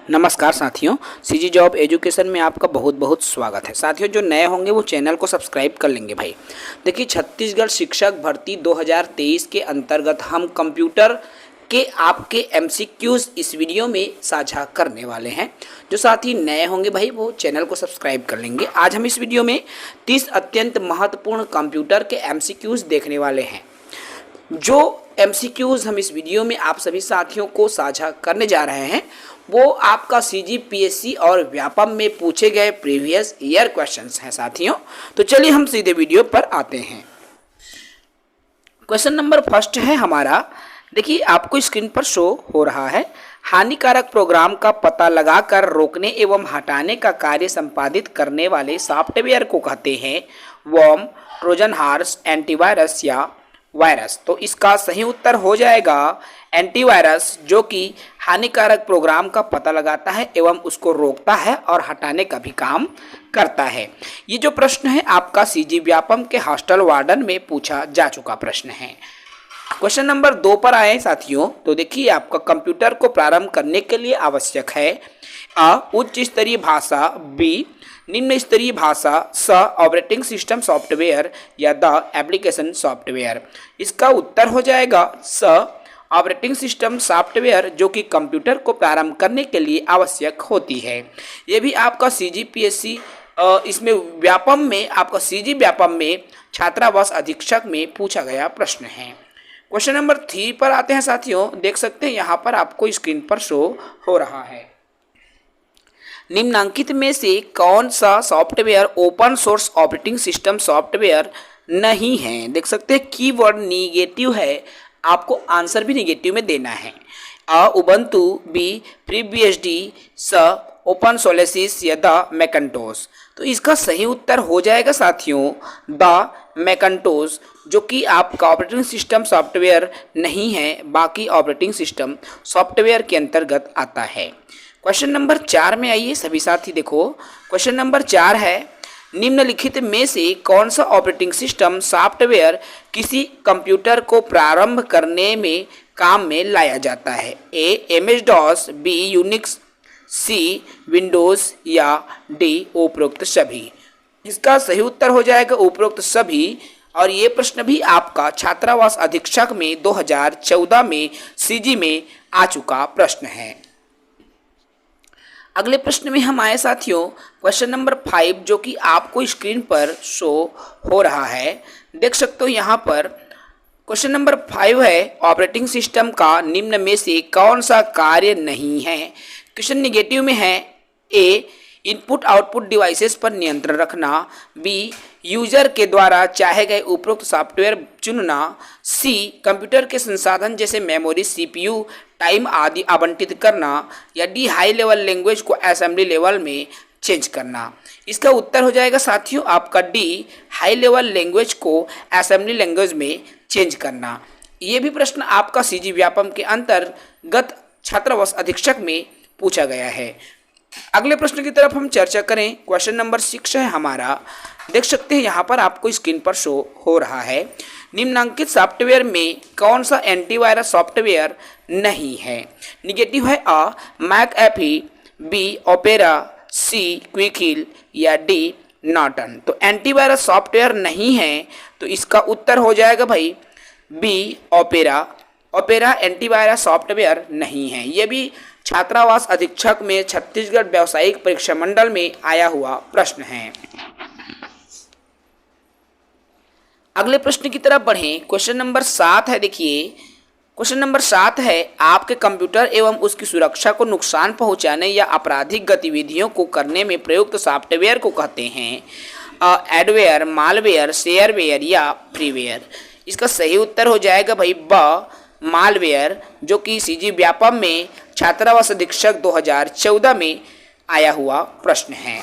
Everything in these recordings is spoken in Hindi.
नमस्कार साथियों, सीजी जॉब एजुकेशन में आपका बहुत बहुत स्वागत है। साथियों जो नए होंगे वो चैनल को सब्सक्राइब कर लेंगे भाई। देखिए, छत्तीसगढ़ शिक्षक भर्ती 2023 के अंतर्गत हम कंप्यूटर के आपके एमसीक्यूज इस वीडियो में साझा करने वाले हैं। जो साथी नए होंगे भाई वो चैनल को सब्सक्राइब कर लेंगे। आज हम इस वीडियो में 30 अत्यंत महत्वपूर्ण कंप्यूटर के एमसीक्यूज देखने वाले हैं। जो एमसीक्यूज हम इस वीडियो में आप सभी साथियों को साझा करने जा रहे हैं वो आपका सीजीपीएससी और व्यापम में पूछे गए प्रीवियस ईयर क्वेश्चंस हैं साथियों। तो चलिए हम सीधे वीडियो पर आते हैं। क्वेश्चन नंबर फर्स्ट है हमारा, देखिए आपको स्क्रीन पर शो हो रहा है। हानिकारक प्रोग्राम का पता लगाकर रोकने एवं हटाने का कार्य संपादित करने वाले सॉफ्टवेयर को कहते हैं वर्म, ट्रोजन हॉर्स, एंटीवायरस या वायरस। तो इसका सही उत्तर हो जाएगा एंटीवायरस, जो कि हानिकारक प्रोग्राम का पता लगाता है एवं उसको रोकता है और हटाने का भी काम करता है। ये जो प्रश्न है आपका सीजी व्यापम के हॉस्टल वार्डन में पूछा जा चुका प्रश्न है। क्वेश्चन नंबर 2 पर आए साथियों। तो देखिए, आपका कंप्यूटर को प्रारंभ करने के लिए आवश्यक है अ उच्च स्तरीय भाषा, बी निम्न स्तरीय भाषा, स ऑपरेटिंग सिस्टम सॉफ्टवेयर या द एप्लीकेशन सॉफ्टवेयर। इसका उत्तर हो जाएगा स ऑपरेटिंग सिस्टम सॉफ्टवेयर, जो कि कंप्यूटर को प्रारंभ करने के लिए आवश्यक होती है। ये भी आपका सीजीपीएससी इसमें व्यापम में आपका सीजी व्यापम में छात्रावास अधीक्षक में पूछा गया प्रश्न है। क्वेश्चन नंबर 3 पर आते हैं साथियों। देख सकते हैं यहाँ पर आपको स्क्रीन पर शो हो रहा है। निम्नांकित में से कौन सा software open source operating system software नहीं है? देख सकते हैं कीवर्ड निगेटिव है, आपको आंसर भी निगेटिव में देना है। अ उबंटू, बी FreeBSD, स ओपन सोलेसिस या द मैकिन्टोश। तो इसका सही उत्तर हो जाएगा साथियों द मैकिन्टोश, जो कि आपका ऑपरेटिंग सिस्टम सॉफ्टवेयर नहीं है, बाकी ऑपरेटिंग सिस्टम सॉफ्टवेयर के अंतर्गत आता है। क्वेश्चन नंबर 4 में आइए सभी साथी। देखो, क्वेश्चन नंबर 4 है, निम्नलिखित में से कौन सा ऑपरेटिंग सिस्टम सॉफ्टवेयर किसी कंप्यूटर को प्रारंभ करने में काम में लाया जाता है? ए MS-DOS, बी यूनिक्स, सी विंडोज या डी उपरोक्त सभी। इसका सही उत्तर हो जाएगा उपरोक्त सभी। और ये प्रश्न भी आपका छात्रावास अधीक्षक में 2014 में सीजी में आ चुका प्रश्न है। अगले प्रश्न में हम आए साथियों, क्वेश्चन नंबर 5, जो कि आपको स्क्रीन पर शो हो रहा है। देख सकते हो यहाँ पर क्वेश्चन नंबर 5 है, ऑपरेटिंग सिस्टम का निम्न में से कौन सा कार्य नहीं है? क्वेश्चन निगेटिव में है। ए इनपुट आउटपुट डिवाइसेस पर नियंत्रण रखना, बी यूजर के द्वारा चाहे गए उपरोक्त सॉफ्टवेयर चुनना, सी कंप्यूटर के संसाधन जैसे मेमोरी, सीपीयू, टाइम आदि आवंटित करना, या डी हाई लेवल लैंग्वेज को असेंबली लेवल में चेंज करना। इसका उत्तर हो जाएगा साथियों आपका डी हाई लेवल लैंग्वेज को असेंबली लैंग्वेज में चेंज करना। ये भी प्रश्न आपका सीजी व्यापम के अंतर्गत छात्रावास अधीक्षक में पूछा गया है। अगले प्रश्न की तरफ हम चर्चा करें। क्वेश्चन नंबर 6 है हमारा। देख सकते हैं यहाँ पर आपको स्क्रीन पर शो हो रहा है। निम्नांकित सॉफ्टवेयर में कौन सा एंटीवायरस सॉफ्टवेयर नहीं है? निगेटिव है A McAfee, B Opera, C Quick Heal या डी नॉर्टन। तो एंटीवायरस सॉफ्टवेयर नहीं है, तो इसका उत्तर हो जाएगा भाई B Opera. Opera antivirus software नहीं है। ये भी छात्रावास अधीक्षक में छत्तीसगढ़ व्यावसायिक परीक्षा मंडल में आया हुआ प्रश्न है। अगले प्रश्न की तरफ बढ़ें। क्वेश्चन नंबर 7 है। देखिए, क्वेश्चन नंबर 7 है, आपके कंप्यूटर एवं उसकी सुरक्षा को नुकसान पहुंचाने या आपराधिक गतिविधियों को करने में प्रयुक्त सॉफ्टवेयर को कहते हैं एडवेयर, मालवेयर, शेयरवेयर या फ्रीवेयर। इसका सही उत्तर हो जाएगा भाई ब मालवेयर, जो कि सीजी व्यापम में छात्रावास अधीक्षक 2014 में आया हुआ प्रश्न है।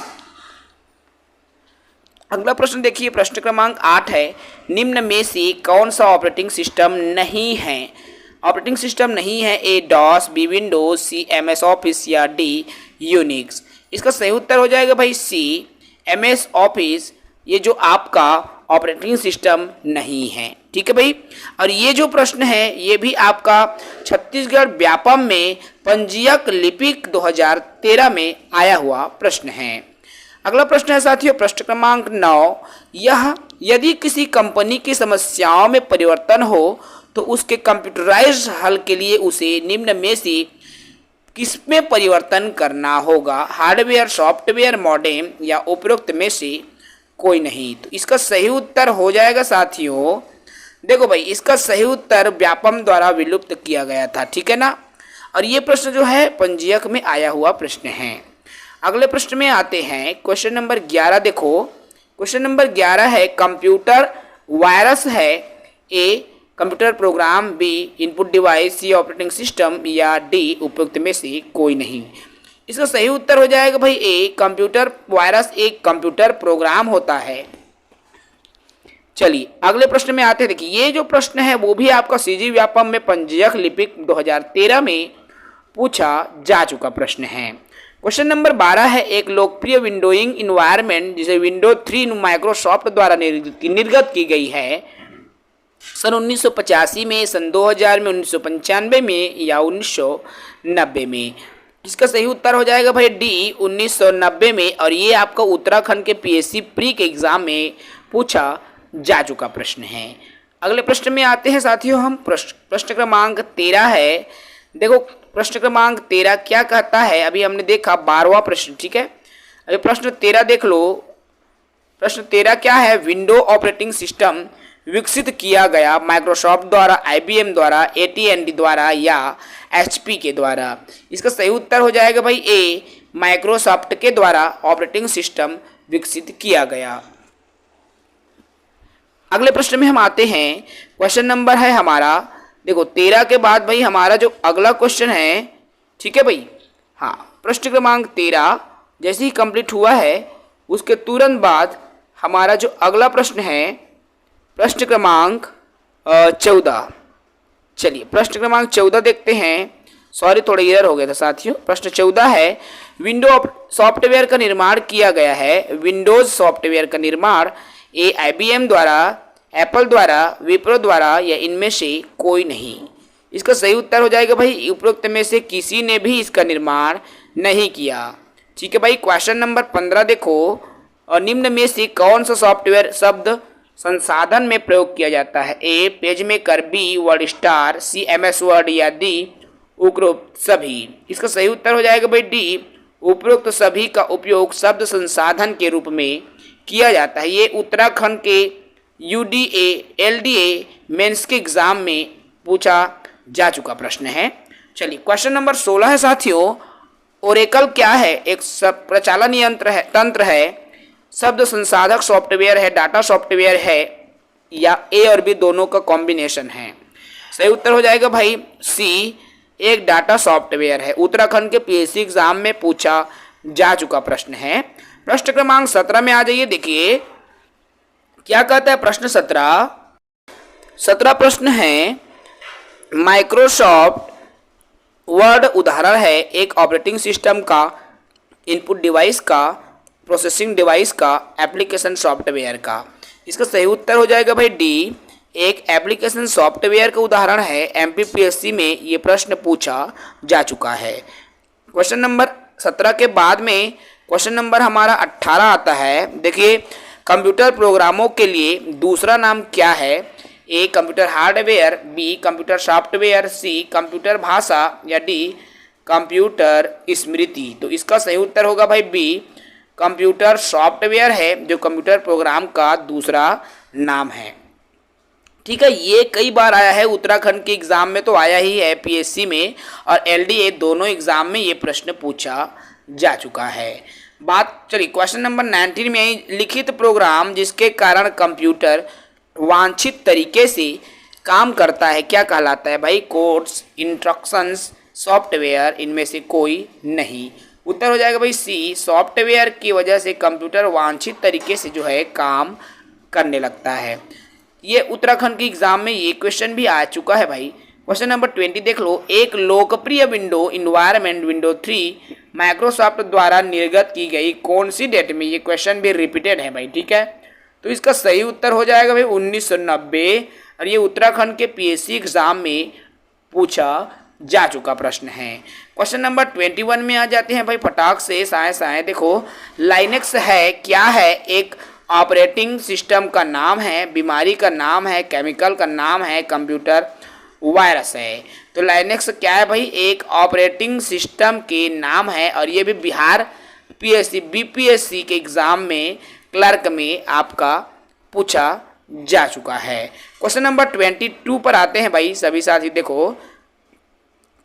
अगला प्रश्न देखिए, प्रश्न क्रमांक 8 है, निम्न में से कौन सा ऑपरेटिंग सिस्टम नहीं है? ऑपरेटिंग सिस्टम नहीं है। ए डॉस, बी विंडोज, सी MS ऑफिस या डी यूनिक्स। इसका सही उत्तर हो जाएगा भाई सी MS ऑफिस। ये जो आपका ऑपरेटिंग सिस्टम नहीं है। ठीक है भाई। और ये जो प्रश्न है ये भी आपका छत्तीसगढ़ व्यापम में पंजीयक लिपिक 2013 में आया हुआ प्रश्न है। अगला प्रश्न है साथियों प्रश्न क्रमांक 9, यह यदि किसी कंपनी की समस्याओं में परिवर्तन हो तो उसके कंप्यूटराइज्ड हल के लिए उसे निम्न में से किसमें परिवर्तन करना होगा? हार्डवेयर, सॉफ्टवेयर, मॉडेम या उपरोक्त में से कोई नहीं। तो इसका सही उत्तर हो जाएगा साथियों, देखो भाई इसका सही उत्तर व्यापम द्वारा विलुप्त किया गया था। ठीक है ना। और ये प्रश्न जो है पंजीयक में आया हुआ प्रश्न है। अगले प्रश्न में आते हैं क्वेश्चन नंबर 11। देखो क्वेश्चन नंबर 11 है कंप्यूटर वायरस है, A computer program, B input device, C operating system या डी उपयुक्त में से कोई नहीं। इसका सही उत्तर हो जाएगा भाई ए कंप्यूटर वायरस एक कंप्यूटर प्रोग्राम होता है। चलिए अगले प्रश्न में आते हैं। देखिए ये जो प्रश्न है वो भी आपका सीजी व्यापम में पंजीयक लिपिक 2013 में पूछा जा चुका प्रश्न है। क्वेश्चन नंबर 12 है एक लोकप्रिय विंडोइंग इन्वायरमेंट जिसे विंडो 3 माइक्रोसॉफ्ट द्वारा निर्गत की गई है सन 1985 में, सन 2000 में, 1995 में या 1990 में। इसका सही उत्तर हो जाएगा भाई डी 1990 में। और ये आपका उत्तराखंड के पीएससी प्री के एग्जाम में पूछा जा चुका प्रश्न है। अगले प्रश्न में आते हैं साथियों हम प्रश्न क्रमांक 13 है। देखो प्रश्न क्रमांक 13 क्या कहता है, अभी हमने देखा 12वां प्रश्न। ठीक है, अभी प्रश्न 13 देख लो। प्रश्न 13 क्या है? विंडो ऑपरेटिंग सिस्टम विकसित किया गया माइक्रोसॉफ्ट द्वारा, आईबीएम द्वारा, एटीएनडी द्वारा या एचपी के द्वारा। इसका सही उत्तर हो जाएगा भाई ए माइक्रोसॉफ्ट के द्वारा ऑपरेटिंग सिस्टम विकसित किया गया। अगले प्रश्न में हम आते हैं। क्वेश्चन नंबर है हमारा, देखो 13 के बाद भाई हमारा जो अगला क्वेश्चन है, ठीक है भाई, हाँ प्रश्न क्रमांक 13 जैसे ही कंप्लीट हुआ है उसके तुरंत बाद हमारा जो अगला प्रश्न है प्रश्न क्रमांक 14। चलिए प्रश्न क्रमांक 14 देखते हैं। सॉरी थोड़ा एरर हो गया था साथियों। प्रश्न 14 है विंडो सॉफ्टवेयर का निर्माण किया गया है। विंडोज सॉफ्टवेयर का निर्माण ए आईबीएम द्वारा, एप्पल द्वारा, विप्रो द्वारा या इनमें से कोई नहीं। इसका सही उत्तर हो जाएगा भाई उपरोक्त में से किसी ने भी इसका निर्माण नहीं किया। ठीक है भाई। क्वेश्चन नंबर 15 देखो, और निम्न में से कौन सा सॉफ्टवेयर शब्द संसाधन में प्रयोग किया जाता है? A Page Maker, B Word Star, C MS Word या डी उपरोक्त सभी। इसका सही उत्तर हो जाएगा भाई डी उपरोक्त सभी का उपयोग शब्द संसाधन के रूप में किया जाता है। ये उत्तराखंड के यूडीए एलडीए मेंस के एग्जाम में पूछा जा चुका प्रश्न है। चलिए क्वेश्चन नंबर 16 है साथियों, ओरेकल क्या है? एक प्रचालन तंत्र है, शब्द संसाधक सॉफ्टवेयर है, डाटा सॉफ्टवेयर है या ए और बी दोनों का कॉम्बिनेशन है? सही उत्तर हो जाएगा भाई सी एक डाटा सॉफ्टवेयर है। उत्तराखंड के पीएससी एग्जाम में पूछा जा चुका प्रश्न है। प्रश्न क्रमांक 17 में आ जाइए। देखिए क्या कहता है प्रश्न 17 प्रश्न है माइक्रोसॉफ्ट वर्ड उदाहरण है एक ऑपरेटिंग सिस्टम का, इनपुट डिवाइस का, प्रोसेसिंग डिवाइस का, एप्लीकेशन सॉफ्टवेयर का। इसका सही उत्तर हो जाएगा भाई डी एक एप्लीकेशन सॉफ्टवेयर का उदाहरण है। एमपीपीएससी में ये प्रश्न पूछा जा चुका है। क्वेश्चन नंबर 17 के बाद में क्वेश्चन नंबर हमारा 18 आता है। देखिए कंप्यूटर प्रोग्रामों के लिए दूसरा नाम क्या है? A computer hardware, B computer software, C computer भाषा या डी कंप्यूटर स्मृति। तो इसका सही उत्तर होगा भाई बी कंप्यूटर सॉफ्टवेयर है जो कंप्यूटर प्रोग्राम का दूसरा नाम है। ठीक है, ये कई बार आया है उत्तराखंड के एग्जाम में तो आया ही है, पीएससी में और एलडीए दोनों एग्जाम में ये प्रश्न पूछा जा चुका है। बात चलिए क्वेश्चन नंबर 19 में, लिखित प्रोग्राम जिसके कारण कंप्यूटर वांछित तरीके से काम करता है क्या कहलाता है? भाई कोड्स, इंस्ट्रक्शंस, सॉफ्टवेयर, इनमें से कोई नहीं। उत्तर हो जाएगा भाई सी सॉफ्टवेयर की वजह से कंप्यूटर वांछित तरीके से जो है काम करने लगता है। ये उत्तराखंड के एग्जाम में ये क्वेश्चन भी आ चुका है भाई। क्वेश्चन नंबर 20 देख लो, एक लोकप्रिय विंडो इन्वायरमेंट विंडो 3 माइक्रोसॉफ्ट द्वारा निर्गत की गई कौन सी डेट में? ये क्वेश्चन भी रिपीटेड है भाई। ठीक है, तो इसका सही उत्तर हो जाएगा भाई 1990, और ये उत्तराखंड के पीएससी एग्जाम में पूछा जा चुका प्रश्न है। क्वेश्चन नंबर 21 में आ जाते हैं भाई फटाक से साए। देखो लाइनेक्स है क्या है, एक ऑपरेटिंग सिस्टम का नाम है, बीमारी का नाम है, केमिकल का नाम है, कंप्यूटर वायरस है। तो लाइनेक्स क्या है भाई, एक ऑपरेटिंग सिस्टम के नाम है, और ये भी बिहार पीएससी बीपीएससी के एग्जाम में क्लर्क में आपका पूछा जा चुका है। क्वेश्चन नंबर 22 पर आते हैं भाई सभी साथी। देखो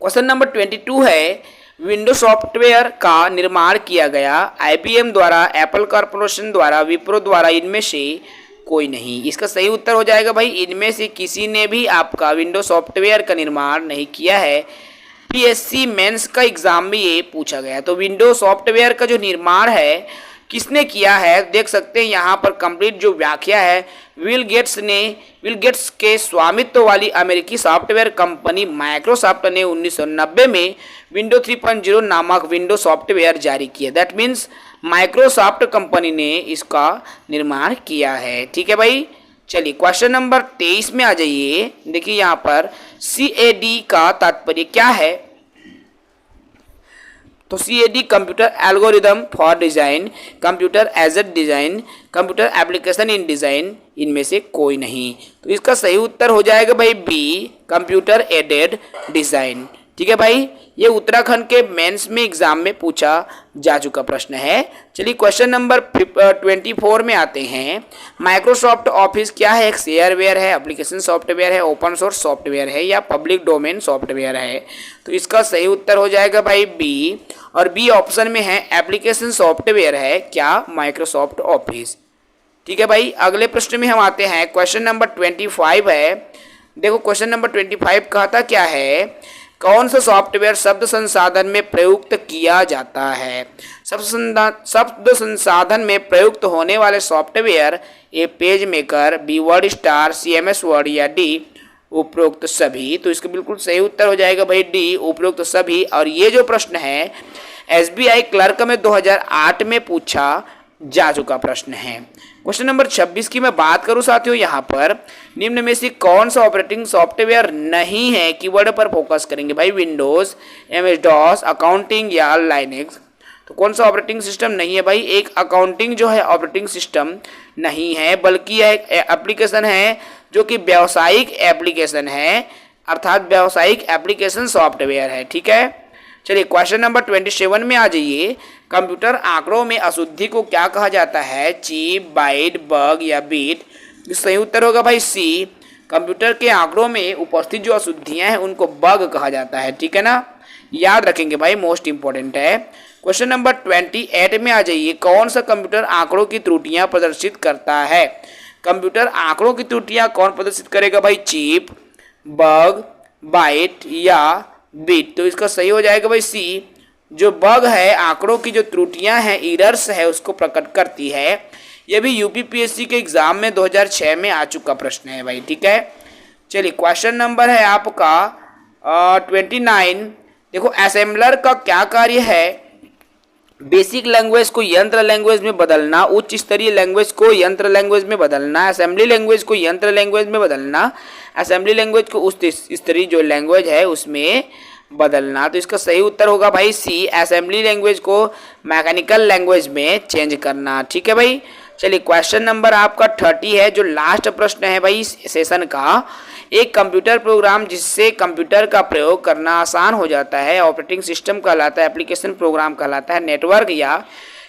क्वेश्चन नंबर 22 है, विंडो सॉफ्टवेयर का निर्माण किया गया आईबीएम द्वारा, एप्पल कॉर्पोरेशन द्वारा, विप्रो द्वारा, इनमें से कोई नहीं। इसका सही उत्तर हो जाएगा भाई इनमें से किसी ने भी आपका विंडो सॉफ्टवेयर का निर्माण नहीं किया है। पीएससी मेंस का एग्जाम में ये पूछा गया। तो विंडो सॉफ्टवेयर का जो निर्माण है किसने किया है, देख सकते हैं यहाँ पर कंप्लीट जो व्याख्या है, बिल गेट्स के स्वामित्व वाली अमेरिकी सॉफ्टवेयर कंपनी माइक्रोसॉफ्ट ने 1990 में विंडो 3.0 नामक विंडो सॉफ्टवेयर जारी किया। दैट मीन्स माइक्रोसॉफ्ट कंपनी ने इसका निर्माण किया है। ठीक है भाई, चलिए क्वेश्चन नंबर 23 में आ जाइए। देखिए यहाँ पर CAD का तात्पर्य क्या है। तो CAD computer algorithm for design, computer aided design, computer application in design, इनमें से कोई नहीं। तो इसका सही उत्तर हो जाएगा भाई B, कंप्यूटर एडेड डिजाइन। ठीक है भाई, ये उत्तराखंड के मेंस में एग्जाम में पूछा जा चुका प्रश्न है। चलिए क्वेश्चन नंबर 24 में आते हैं। माइक्रोसॉफ्ट ऑफिस क्या है, एक शेयरवेयर है, एप्लीकेशन सॉफ्टवेयर है, ओपन सोर्स सॉफ्टवेयर है, या पब्लिक डोमेन सॉफ्टवेयर है। तो इसका सही उत्तर हो जाएगा भाई B, और B ऑप्शन में है एप्लीकेशन सॉफ्टवेयर है क्या, माइक्रोसॉफ्ट ऑफिस। ठीक है भाई, अगले प्रश्न में हम आते हैं। क्वेश्चन नंबर 25 है। देखो क्वेश्चन नंबर 25 कहता क्या है, कौन सा सॉफ्टवेयर शब्द संसाधन में प्रयुक्त किया जाता है। शब्द संसाधन में प्रयुक्त होने वाले software A Page Maker, B Word Star, CMS Word, या D उपरोक्त सभी। तो इसका बिल्कुल सही उत्तर हो जाएगा भाई D उपरोक्त सभी। और ये जो प्रश्न है SBI क्लर्क में 2008 में पूछा जा चुका प्रश्न है। क्वेश्चन नंबर 26 की मैं बात करूं साथियों, यहाँ पर निम्न में से कौन सा ऑपरेटिंग सॉफ्टवेयर नहीं है, कीवर्ड पर फोकस करेंगे भाई। विंडोज, MS DOS, अकाउंटिंग, या लाइनेक्स। तो कौन सा ऑपरेटिंग सिस्टम नहीं है भाई, एक अकाउंटिंग जो है ऑपरेटिंग सिस्टम नहीं है, बल्कि यह एक एप्लीकेशन है जो कि व्यावसायिक एप्लीकेशन है, अर्थात व्यावसायिक एप्लीकेशन सॉफ्टवेयर है। ठीक है, चलिए क्वेश्चन नंबर 27 में आ जाइए। कंप्यूटर आंकड़ों में अशुद्धि को क्या कहा जाता है, चीप, बाइट, बग, या बीट। सही उत्तर होगा भाई C, कंप्यूटर के आंकड़ों में उपस्थित जो अशुद्धियां हैं उनको बग कहा जाता है। ठीक है ना, याद रखेंगे भाई, मोस्ट इंपॉर्टेंट है। क्वेश्चन नंबर 28 में आ जाइए। कौन सा कंप्यूटर आंकड़ों की त्रुटियां प्रदर्शित करता है। कंप्यूटर आंकड़ों की त्रुटियां कौन प्रदर्शित करेगा भाई, चीप, बग, बाइट, या बीट। तो इसका सही हो जाएगा भाई C, जो बग है, आंकड़ों की जो त्रुटियां हैं, एरर्स है, उसको प्रकट करती है। यह भी यूपीपीएससी के एग्जाम में 2006 में आ चुका प्रश्न है भाई। ठीक है, चलिए क्वेश्चन नंबर है आपका 29। देखो असेंबलर का क्या कार्य है, बेसिक लैंग्वेज को यंत्र लैंग्वेज में बदलना, उच्च स्तरीय लैंग्वेज को यंत्र लैंग्वेज में बदलना, असेंबली लैंग्वेज को यंत्र लैंग्वेज में बदलना, असेंबली लैंग्वेज को उच्च स्तरीय जो लैंग्वेज है उसमें बदलना। तो इसका सही उत्तर होगा भाई C, असेंबली लैंग्वेज को मैकेनिकल लैंग्वेज में चेंज करना। ठीक है भाई, चलिए क्वेश्चन नंबर आपका 30 है, जो लास्ट प्रश्न है भाई सेशन का। एक कंप्यूटर प्रोग्राम जिससे कंप्यूटर का प्रयोग करना आसान हो जाता है ऑपरेटिंग सिस्टम कहलाता है, एप्लीकेशन प्रोग्राम कहलाता है, नेटवर्क या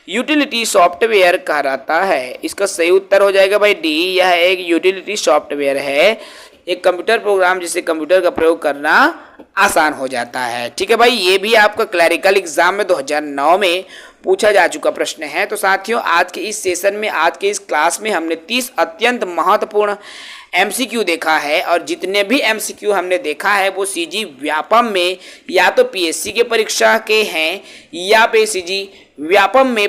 यूटिलिटी सॉफ्टवेयर कहलाता है। इसका सही उत्तर हो जाएगा भाई D, यह एक यूटिलिटी सॉफ्टवेयर है, एक कंप्यूटर प्रोग्राम जिससे कंप्यूटर का प्रयोग करना आसान हो जाता है। ठीक है भाई, ये भी आपका क्लरिकल एग्जाम में 2009 में पूछा जा चुका प्रश्न है। तो साथियों आज के इस सेशन में, आज के इस क्लास में हमने 30 अत्यंत महत्वपूर्ण MCQ देखा है, और जितने भी MCQ हमने देखा है वो CG व्यापम में या तो PSC के परीक्षा के हैं, या फिर CG व्यापम में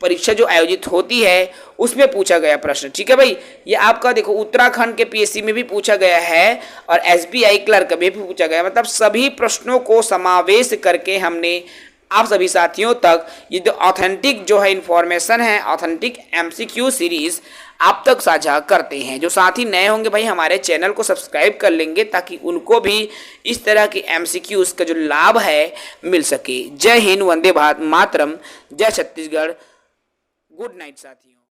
परीक्षा जो आयोजित होती है उसमें पूछा गया प्रश्न। ठीक है भाई, ये आपका देखो उत्तराखंड के PSC में भी पूछा गया है, और SBI क्लर्क में भी पूछा गया, मतलब सभी प्रश्नों को समावेश करके हमने आप सभी साथियों तक ये जो ऑथेंटिक जो है इन्फॉर्मेशन है, ऑथेंटिक एमसीक्यू सीरीज आप तक साझा करते हैं। जो साथी नए होंगे भाई हमारे चैनल को सब्सक्राइब कर लेंगे ताकि उनको भी इस तरह की एमसीक्यूज का जो लाभ है मिल सके। जय हिंद, वंदे भारत मातरम, जय छत्तीसगढ़, गुड नाइट साथियों।